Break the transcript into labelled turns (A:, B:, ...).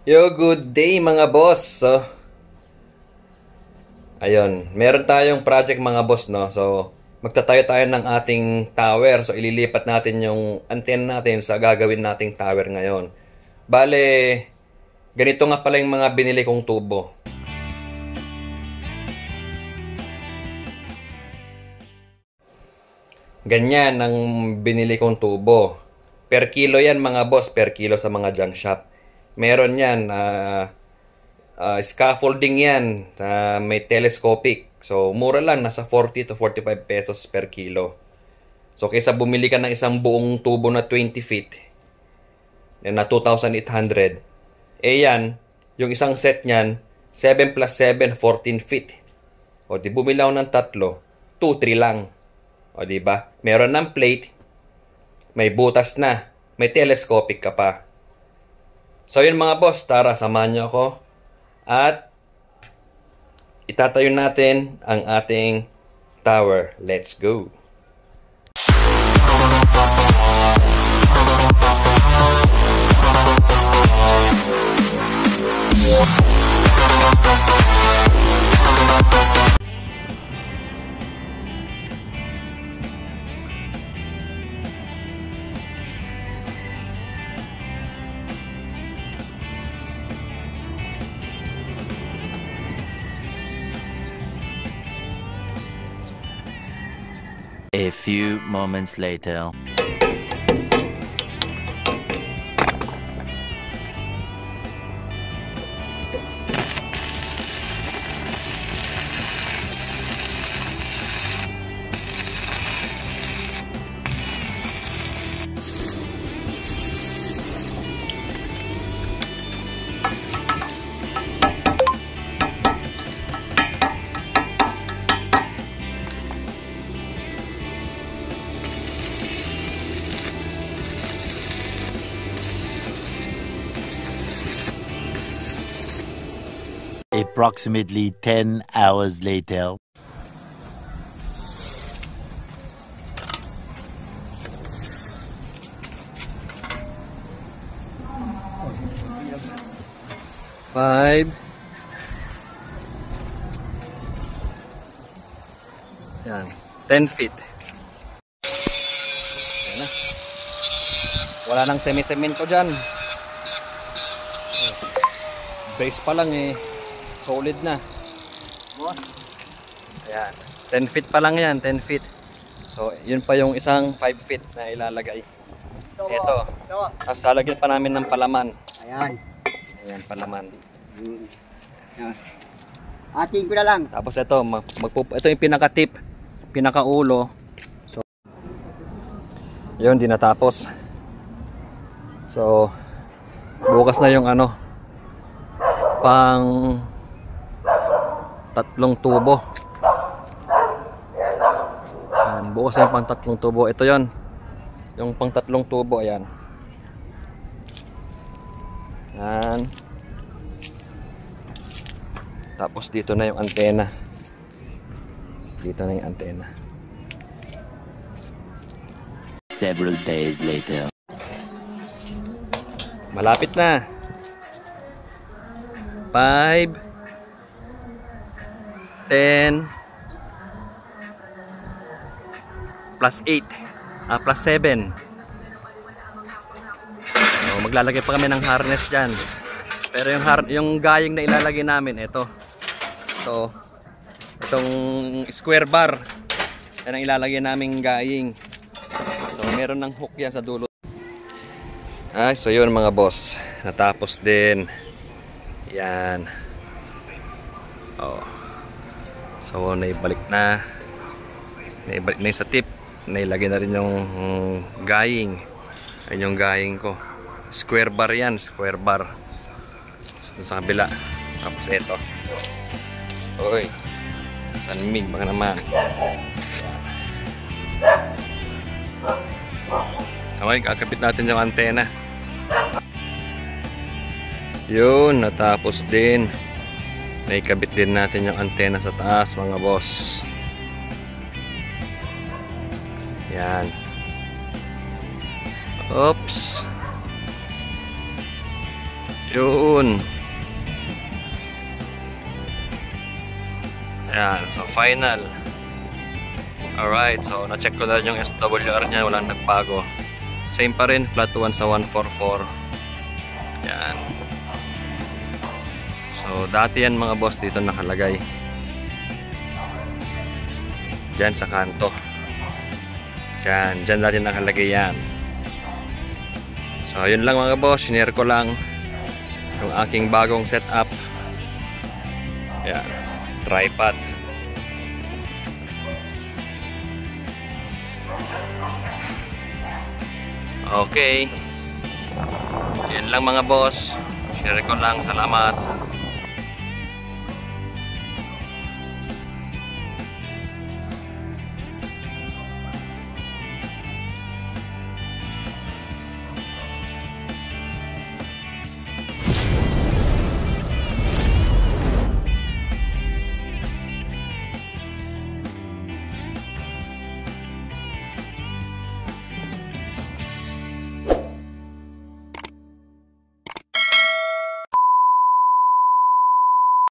A: Yo, good day mga boss. So, ayun, meron tayong project mga boss, no? So, magtatayo tayo ng ating tower. So, ililipat natin yung antenna natin sa gagawin nating tower ngayon. Bale, ganito nga pala yung mga binili kong tubo. Ganyan ang binili kong tubo. Per kilo yan mga boss, per kilo sa mga junk shop. Meron yan, scaffolding yan, may telescopic. So, mura lang, nasa 40 to 45 pesos per kilo. So, kaysa bumili ka ng isang buong tubo na 20 feet, na 2,800. Eh yan, yung isang set nyan, 7 plus 7, 14 feet. O, di bumili ako ng tatlo, 2, 3 lang. O, di ba? Meron ng plate, may butas na, may telescopic ka pa. So yun mga boss, tara samahan nyo ako at itatayo natin ang ating tower. Let's go!
B: A few moments later. Approximately 10 hours later.
A: Five. Yan. 10 feet. Yan na. Wala nang semi-semento dyan. Base pa lang eh. Solid na. Ayan. 10 feet pa lang yan. 10 feet. So, yun pa yung isang 5 feet na ilalagay. Ito. Tapos lalagyan pa namin ng palaman.
C: Ayan.
A: Ayan, palaman.
C: Ayan. Ating ko na lang.
A: Tapos ito, ito yung pinaka-tip, pinaka-ulo. So, yun, di natapos. So, bukas na yung ano, pang 3 tubo. Ayan, bukas na yung pang 3 tubo. Ito yon, yung pang 3 tubo. Ayan. Ayan. Tapos dito na yung antena. Dito na yung antena.
B: Several days later.
A: Malapit na. 5 10 plus 8 plus 7. So, maglalagay pa kami ng harness dyan. Pero yung gaying na ilalagay namin, ito itong square bar, yan ang ilalagay naming gaying. So meron ng hook yan sa dulo. So yun mga boss, natapos din yan. So naibalik na sa tip, nailagay na rin yung gaying. Ayun yung gaying ko, square bar yan, square bar sa kabila. Tapos ito, oy, sanmig baka naman. So ngayon kakabit natin yung antena. Yun, natapos din. Naikabit din natin yung antena sa taas mga boss. Yan. Oops. Yun. Yan, so final. Alright, so na-check ko na rin yung SWR niya, walang nagbago. Same pa rin, flat 1 sa 144. Yan. So dati yan mga boss, dito nakalagay. Diyan sa kanto. Yan, dyan dati nakalagay yan. So yun lang mga boss, sinare ko lang yung aking bagong setup. Yan, tripod. Okay. Yan lang mga boss, share ko lang. Salamat.